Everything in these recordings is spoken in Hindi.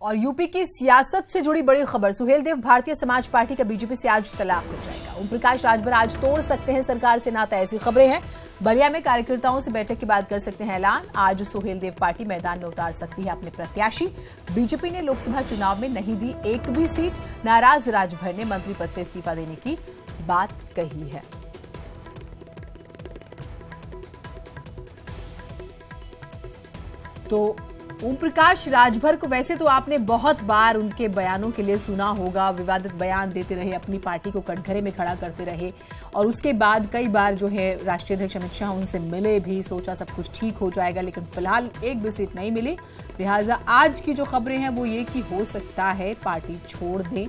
और यूपी की सियासत से जुड़ी बड़ी खबर, सुहेलदेव भारतीय समाज पार्टी का बीजेपी से आज तलाक हो जाएगा। ओम प्रकाश राजभर आज तोड़ सकते हैं सरकार से नाता, ऐसी खबरें हैं। बलिया में कार्यकर्ताओं से बैठक के बाद कर सकते हैं ऐलान। आज सुहेलदेव पार्टी मैदान में उतार सकती है अपने प्रत्याशी। बीजेपी ने लोकसभा चुनाव में नहीं दी एक भी सीट। नाराज राजभर ने मंत्री पद से इस्तीफा देने की बात कही है। तो ओम प्रकाश राजभर को वैसे तो आपने बहुत बार उनके बयानों के लिए सुना होगा, विवादित बयान देते रहे, अपनी पार्टी को कटघरे में खड़ा करते रहे और उसके बाद कई बार जो है राष्ट्रीय अध्यक्ष अमित शाह उनसे मिले भी, सोचा सब कुछ ठीक हो जाएगा, लेकिन फिलहाल एक भी सीट नहीं मिली। लिहाजा आज की जो खबरें हैं वो ये कि हो सकता है पार्टी छोड़ दें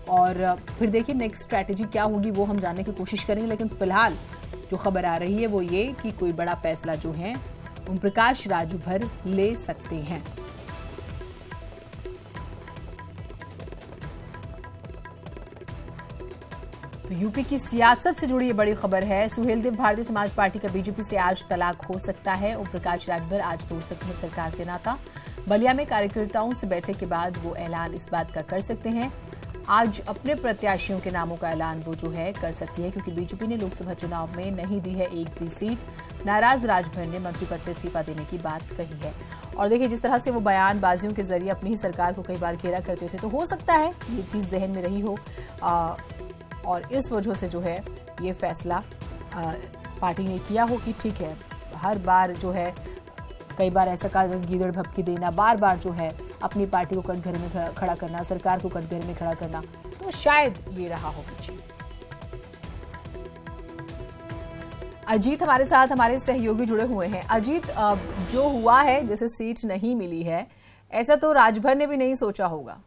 और फिर देखिए नेक्स्ट स्ट्रैटेजी क्या होगी वो हम जानने की कोशिश करेंगे। लेकिन फिलहाल जो खबर आ रही है वो ये कि कोई बड़ा फैसला जो है ओम प्रकाश राजभर ले सकते हैं। तो यूपी की सियासत से जुड़ी ये बड़ी खबर है। सुहेलदेव भारतीय समाज पार्टी का बीजेपी से आज तलाक हो सकता है। ओम प्रकाश राजभर आज तोड़ सकते हैं सरकार से नाता। बलिया में कार्यकर्ताओं से बैठक के बाद वो ऐलान इस बात का कर सकते हैं। आज अपने प्रत्याशियों के नामों का ऐलान वो जो है कर सकती है, क्योंकि बीजेपी ने लोकसभा चुनाव में नहीं दी है एक भी सीट। नाराज राजभर ने मंत्री पद से इस्तीफा देने की बात कही है। और देखिए जिस तरह से वो बयानबाजियों के जरिए अपनी ही सरकार को कई बार घेरा करते थे, तो हो सकता है ये चीज जहन में रही हो और इस वजह से जो है ये फैसला पार्टी ने किया हो कि ठीक है, हर बार जो है कई बार ऐसा कहा गीदड़ भपकी देना, बार बार जो है अपनी पार्टी को कटघरे में खड़ा करना, सरकार को कटघरे में खड़ा करना, तो शायद ये रहा हो पीछे। अजीत हमारे साथ, हमारे सहयोगी जुड़े हुए हैं। अजीत, जो हुआ है जैसे सीट नहीं मिली है, ऐसा तो राजभर ने भी नहीं सोचा होगा।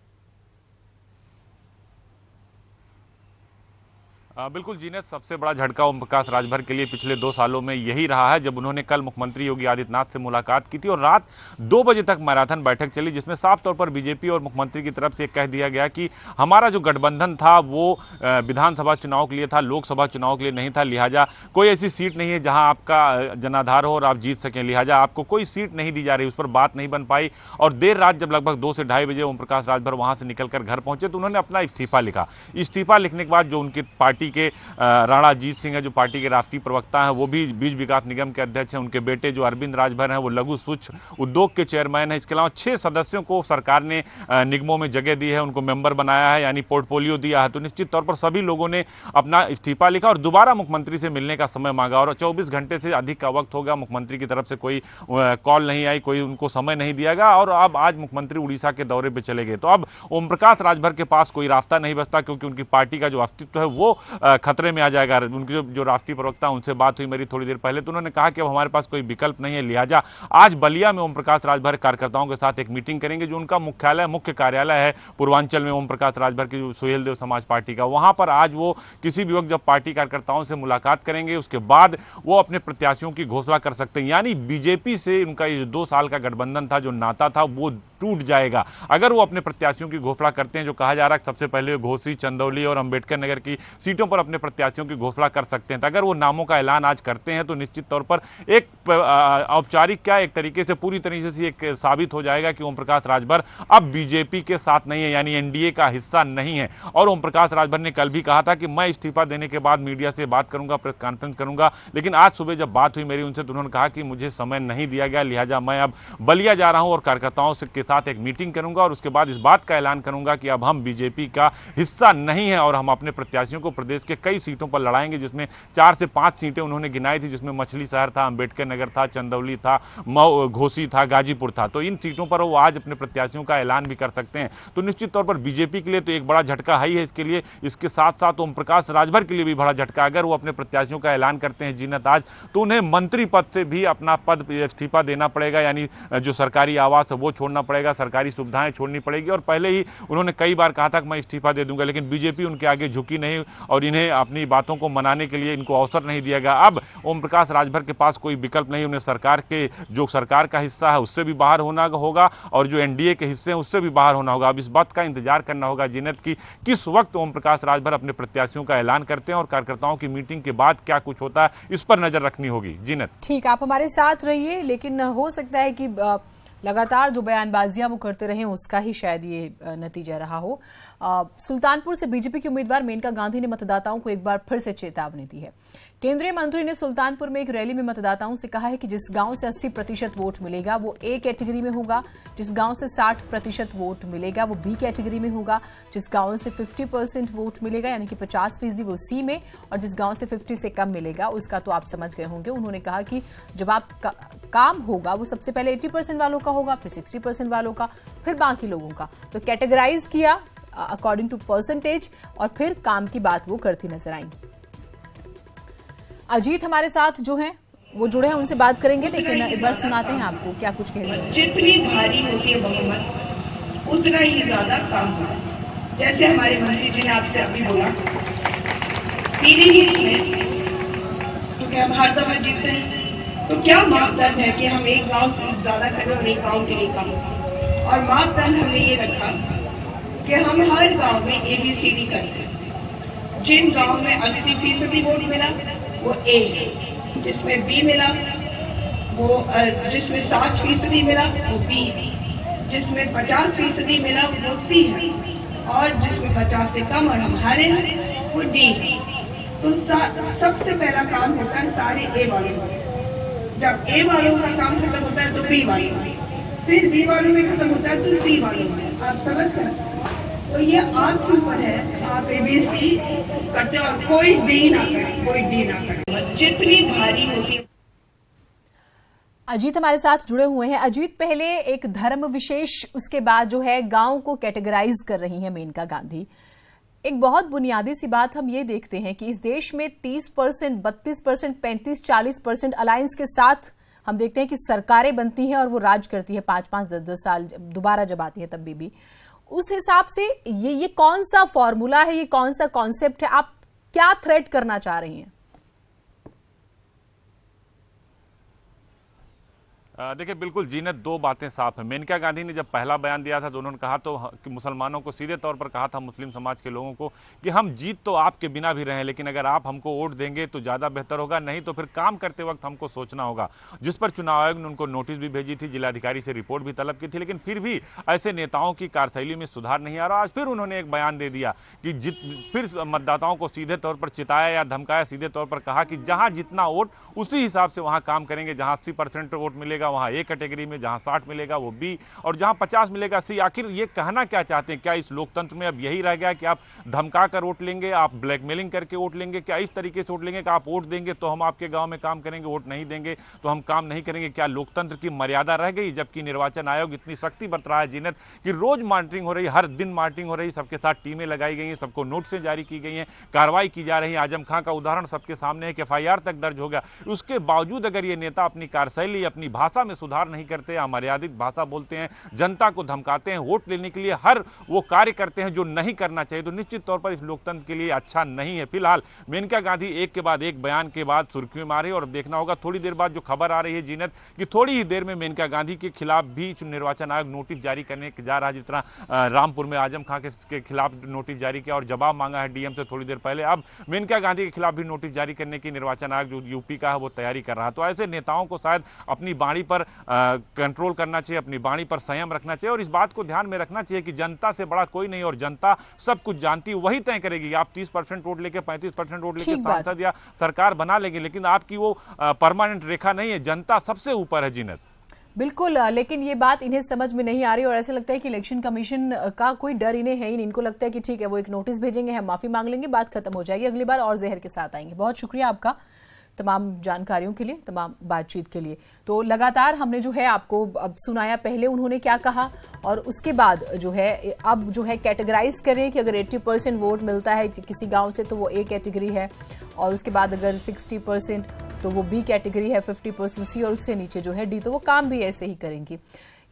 बिल्कुल जीनेत, सबसे बड़ा झटका ओम प्रकाश राजभर के लिए पिछले 2 सालों में यही रहा है, जब उन्होंने कल मुख्यमंत्री योगी आदित्यनाथ से मुलाकात की थी और रात 2 बजे तक मैराथन बैठक चली, जिसमें साफ तौर पर बीजेपी और मुख्यमंत्री की तरफ से कह दिया गया कि हमारा जो गठबंधन था वो विधानसभा चुनाव के लिए था, लोकसभा चुनाव के लिए नहीं था। लिहाजा कोई ऐसी सीट नहीं है जहां आपका जनाधार हो और आप जीत सकें, लिहाजा आपको कोई सीट नहीं दी जा रही। उस पर बात नहीं बन पाई और देर रात जब लगभग 2 से ढाई बजे ओम प्रकाश राजभर वहां से निकलकर घर पहुंचे तो उन्होंने अपना इस्तीफा लिखा। इस्तीफा लिखने के बाद जो उनकी पार्टी के राणा अजीत सिंह है, जो पार्टी के राष्ट्रीय प्रवक्ता हैं, वो भी बीज विकास निगम के अध्यक्ष हैं। उनके बेटे जो अरविंद राजभर हैं वो लघु सूक्ष्म उद्योग के चेयरमैन हैं। इसके अलावा 6 सदस्यों को सरकार ने निगमों में जगह दी है, उनको मेंबर बनाया है, यानी पोर्टफोलियो दिया है। तो निश्चित तौर पर सभी लोगों ने अपना इस्तीफा लिखा और दोबारा मुख्यमंत्री से मिलने का समय मांगा और 24 घंटे से अधिक का वक्त हो गया, मुख्यमंत्री की तरफ से कोई कॉल नहीं आई, कोई उनको समय नहीं दिया गया और अब आज मुख्यमंत्री उड़ीसा के दौरे पर चले गए। तो अब ओम प्रकाश राजभर के पास कोई रास्ता नहीं बचता, क्योंकि उनकी पार्टी का जो अस्तित्व है वो खतरे में आ जाएगा। उनके जो राष्ट्रीय प्रवक्ता उनसे बात हुई मेरी थोड़ी देर पहले, तो उन्होंने कहा कि अब हमारे पास कोई विकल्प नहीं है। लिहाजा आज बलिया में ओम प्रकाश राजभर कार्यकर्ताओं के साथ एक मीटिंग करेंगे, जो उनका मुख्य कार्यालय है पूर्वांचल में ओम प्रकाश राजभर की जो सुहेलदेव समाज पार्टी का, वहां पर आज वो किसी भी वक्त जब पार्टी कार्यकर्ताओं से मुलाकात करेंगे उसके बाद वो अपने प्रत्याशियों की घोषणा कर सकते हैं। यानी बीजेपी से उनका ये 2 साल का गठबंधन था, जो नाता था, वो टूट जाएगा अगर वो अपने प्रत्याशियों की घोषणा करते हैं। जो कहा जा रहा है सबसे पहले घोसी, चंदौली और अंबेडकर नगर की सीटों पर अपने प्रत्याशियों की घोषणा कर सकते हैं। तो अगर वो नामों का ऐलान आज करते हैं तो निश्चित तौर पर एक औपचारिक क्या एक तरीके से पूरी तरीके से एक साबित हो जाएगा कि ओम प्रकाश राजभर अब बीजेपी के साथ नहीं है, यानी एनडीए का हिस्सा नहीं है। और ओम प्रकाश राजभर ने कल भी कहा था कि मैं इस्तीफा देने के बाद मीडिया से बात करूंगा, प्रेस कॉन्फ्रेंस करूंगा, लेकिन आज सुबह जब बात हुई मेरी उनसे तो उन्होंने कहा कि मुझे समय नहीं दिया गया, लिहाजा मैं अब बलिया जा रहा हूं और कार्यकर्ताओं के साथ एक मीटिंग करूंगा और उसके बाद इस बात का ऐलान करूंगा कि अब हम बीजेपी का हिस्सा नहीं है और हम अपने प्रत्याशियों को प्रदेश के कई सीटों पर लड़ाएंगे, जिसमें 4 से 5 सीटें उन्होंने गिनाई थी, जिसमें मछली शहर था, अंबेडकर नगर था, चंदौली था, घोसी था, गाजीपुर था। तो इन सीटों पर वो आज अपने प्रत्याशियों का ऐलान भी कर सकते हैं। तो निश्चित तौर पर बीजेपी के लिए तो एक बड़ा झटका है ही है इसके लिए। इसके साथ साथ ओम प्रकाश राजभर के लिए भी बड़ा झटका, अगर वो अपने प्रत्याशियों का ऐलान करते हैं जीनत आज, तो उन्हें मंत्री पद से भी अपना पद इस्तीफा देना पड़ेगा, यानी जो सरकारी आवास है वो छोड़ना पड़ेगा, सरकारी सुविधाएं छोड़नी पड़ेगी। और पहले ही उन्होंने कई बार कहा था कि मैं इस्तीफा दे दूंगा, लेकिन बीजेपी उनके आगे झुकी नहीं और इन्हें अपनी बातों को मनाने के लिए इनको अवसर नहीं दिया गया। अब ओम प्रकाश राजभर के पास कोई विकल्प नहीं, उन्हें सरकार का हिस्सा है उससे भी बाहर होना होगा और जो एनडीए के हिस्से हैं उससे भी बाहर होना होगा। अब इस बात का इंतजार करना होगा जीनत की किस वक्त ओम प्रकाश राजभर अपने प्रत्याशियों का ऐलान करते हैं और कार्यकर्ताओं की मीटिंग के बाद क्या कुछ होता है, इस पर नजर रखनी होगी। जीनत, ठीक, आप हमारे साथ रहिए, लेकिन हो सकता है कि लगातार जो बयानबाजियां वो करते रहे उसका ही शायद ये नतीजा रहा हो। सुल्तानपुर से बीजेपी की उम्मीदवार मेनका गांधी ने मतदाताओं को एक बार फिर से चेतावनी दी है। केंद्रीय मंत्री ने सुल्तानपुर में एक रैली में मतदाताओं से कहा है कि जिस गांव से 80% वोट मिलेगा वो ए कैटेगरी में होगा, जिस गांव से 60% वोट मिलेगा वो बी कैटेगरी में होगा, जिस गांव से 50% वोट मिलेगा यानी कि 50% वो सी में, और जिस गांव से 50 से कम मिलेगा उसका तो आप समझ गए होंगे। उन्होंने कहा कि जब आप काम होगा वो सबसे पहले 80% वालों का होगा, फिर 60% वालों का, फिर बाकी लोगों का। तो कैटेगराइज किया अकॉर्डिंग टू परसेंटेज और फिर काम की बात वो करती नजर आई। अजीत हमारे साथ जो हैं वो जुड़े हैं, उनसे बात करेंगे, लेकिन एक बार सुनाते हैं आपको क्या कुछ कह रहे हैं। जितनी भारी होती है बहुमत उतना ही ज्यादा काम होगा। जैसे हमारे मंत्री जी ने आपसे अभी बोला पीलीभीत में तो क्या हम हर दफा जीतते हैं, तो क्या मापदंड है कि हम एक गांव से ज्यादा करें और एक गांव के लिए कम। और मापदंड हमने ये रखा कि हम हर गांव में ABCD करें। जिन गांव में 80% वोट मिला वो A, जिसमें B मिला वो जिसमें 60% मिला वो B, जिसमें 50% मिला वो C है, और जिसमें 50 से कम और हम हारे हैं वो D। तो सबसे पहला काम होता है सारे A वालों का। जब A वालों का काम खत्म होता है तो B वालों में, फिर B वालों में खत्म होता है तो C वालों में। आप समझ गए? तो ये आपके ऊपर है, आप ABC करते और कोई D ना करे, कोई D ना करे। जितनी भारी होती। अजीत हमारे साथ जुड़े हुए हैं। अजीत, पहले एक धर्म विशेष, उसके बाद जो है गांव को कैटेगराइज कर रही है मेनका गांधी। एक बहुत बुनियादी सी बात हम ये देखते हैं कि इस देश में 30%, 32%, 35%, 40% अलायंस के साथ हम देखते हैं कि सरकारें बनती हैं और वो राज करती है 5-5, 10-10 साल, दोबारा जब आती है तब भी। उस हिसाब से ये कौन सा फॉर्मूला है, ये कौन सा कॉन्सेप्ट है, आप क्या थ्रेट करना चाह रही हैं? देखिए बिल्कुल जीनत, दो बातें साफ है। मेनका गांधी ने जब पहला बयान दिया था तो उन्होंने कहा तो कि मुसलमानों को सीधे तौर पर कहा था, मुस्लिम समाज के लोगों को, कि हम जीत तो आपके बिना भी रहे लेकिन अगर आप हमको वोट देंगे तो ज्यादा बेहतर होगा, नहीं तो फिर काम करते वक्त हमको सोचना होगा। जिस पर चुनाव आयोग ने उनको नोटिस भी भेजी थी, जिलाधिकारी से रिपोर्ट भी तलब की थी, लेकिन फिर भी ऐसे नेताओं की कार्यशैली में सुधार नहीं आ रहा। आज फिर उन्होंने एक बयान दे दिया कि फिर मतदाताओं को सीधे तौर पर चिताया या धमकाया, सीधे तौर पर कहा कि जहां जितना वोट उसी हिसाब से वहां काम करेंगे, जहां 80% वोट मिलेगा वहां ए कैटेगरी में, जहां 60 मिलेगा वो बी, और जहां 50 मिलेगा सी। आखिर ये कहना क्या चाहते हैं? क्या इस लोकतंत्र में अब यही रह गया कि आप धमका कर वोट लेंगे, आप ब्लैकमेलिंग करके वोट लेंगे? क्या इस तरीके से वोट लेंगे कि आप वोट देंगे तो हम आपके गांव में काम करेंगे, वोट नहीं देंगे तो हम काम नहीं करेंगे? क्या लोकतंत्र की मर्यादा रह गई? जबकि निर्वाचन आयोग इतनी सख्ती बरत रहा है जीनत कि रोज मॉनिटरिंग हो रही, हर दिन मॉनिटरिंग हो रही, सबके साथ टीमें लगाई गई हैं, सबको नोटिस जारी की गई हैं, कार्रवाई की जा रही है। आजम खां का उदाहरण सबके सामने है कि FIR तक दर्ज हो गया। उसके बावजूद अगर ये नेता अपनी कार्यशैली, अपनी भाषा में सुधार नहीं करते, मर्यादित भाषा बोलते हैं, जनता को धमकाते हैं, वोट लेने के लिए हर वो कार्य करते हैं जो नहीं करना चाहिए, तो निश्चित तौर पर इस लोकतंत्र के लिए अच्छा नहीं है। फिलहाल मेनका गांधी एक के बाद एक बयान के बाद सुर्खियों में आ रही है और देखना होगा थोड़ी देर बाद जो खबर आ रही है जीनत कि थोड़ी ही देर में मेनका गांधी के खिलाफ भी निर्वाचन आयोग नोटिस जारी करने जा रहा है। जिस तरह रामपुर में आजम खां के खिलाफ नोटिस जारी किया और जवाब मांगा है डीएम से थोड़ी देर पहले, अब मेनका गांधी के खिलाफ भी नोटिस जारी करने की निर्वाचन आयोग जो यूपी का है वो तैयारी कर रहा है। तो ऐसे नेताओं को शायद अपनी बाणी पर कंट्रोल करना चाहिए, अपनी बाणी पर संयम रखना चाहिए और इस बात को ध्यान में रखना चाहिए कि जनता से बड़ा कोई नहीं और जनता सब कुछ जानती है, वही तय करेगी। आप 30% वोट लेके 35% वोट लेके सांसद या सरकार बना लेंगे, लेकिन आपकी वो परमानेंट रेखा नहीं है। जनता सबसे ऊपर है जीनत। बिल्कुल, लेकिन ये बात इन्हें समझ में नहीं आ रही और ऐसा लगता है कि इलेक्शन कमीशन का कोई डर इन्हें है ही नहीं। इनको लगता है कि ठीक है, वो एक नोटिस भेजेंगे, हम माफी मांग लेंगे, बात खत्म हो जाएगी, अगली बार और जहर के साथ आएंगे। बहुत शुक्रिया आपका तमाम जानकारियों के लिए, तमाम बातचीत के लिए। तो लगातार हमने जो है आपको अब सुनाया, पहले उन्होंने क्या कहा और उसके बाद जो है अब जो है कैटेगराइज करें कि अगर 80% वोट मिलता है किसी गांव से तो वो ए कैटेगरी है, और उसके बाद अगर 60% तो वो बी कैटेगरी है, 50% सी, और उससे नीचे जो है डी, तो वो काम भी ऐसे ही करेंगी।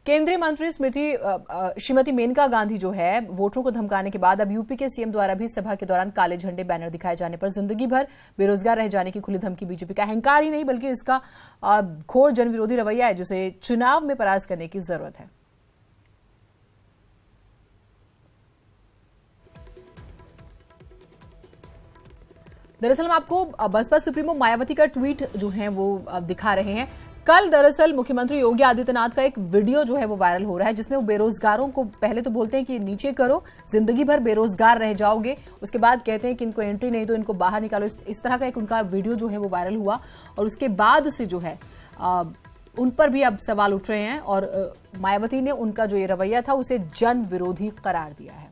केंद्रीय मंत्री श्रीमती मेनका गांधी जो है वोटरों को धमकाने के बाद अब यूपी के सीएम द्वारा भी सभा के दौरान काले झंडे बैनर दिखाए जाने पर जिंदगी भर बेरोजगार रह जाने की खुली धमकी। बीजेपी का अहंकार ही नहीं बल्कि इसका घोर जनविरोधी रवैया है जिसे चुनाव में परास्त करने की जरूरत है। दरअसल हम आपको बसपा सुप्रीमो मायावती का ट्वीट जो है वो दिखा रहे हैं। कल दरअसल मुख्यमंत्री योगी आदित्यनाथ का एक वीडियो जो है वो वायरल हो रहा है, जिसमें वो बेरोजगारों को पहले तो बोलते हैं कि नीचे करो, जिंदगी भर बेरोजगार रह जाओगे, उसके बाद कहते हैं कि इनको एंट्री नहीं तो इनको बाहर निकालो। इस तरह का एक उनका वीडियो जो है वो वायरल हुआ और उसके बाद से जो है उन पर भी अब सवाल उठ रहे हैं और मायावती ने उनका जो ये रवैया था उसे जन विरोधी करार दिया है।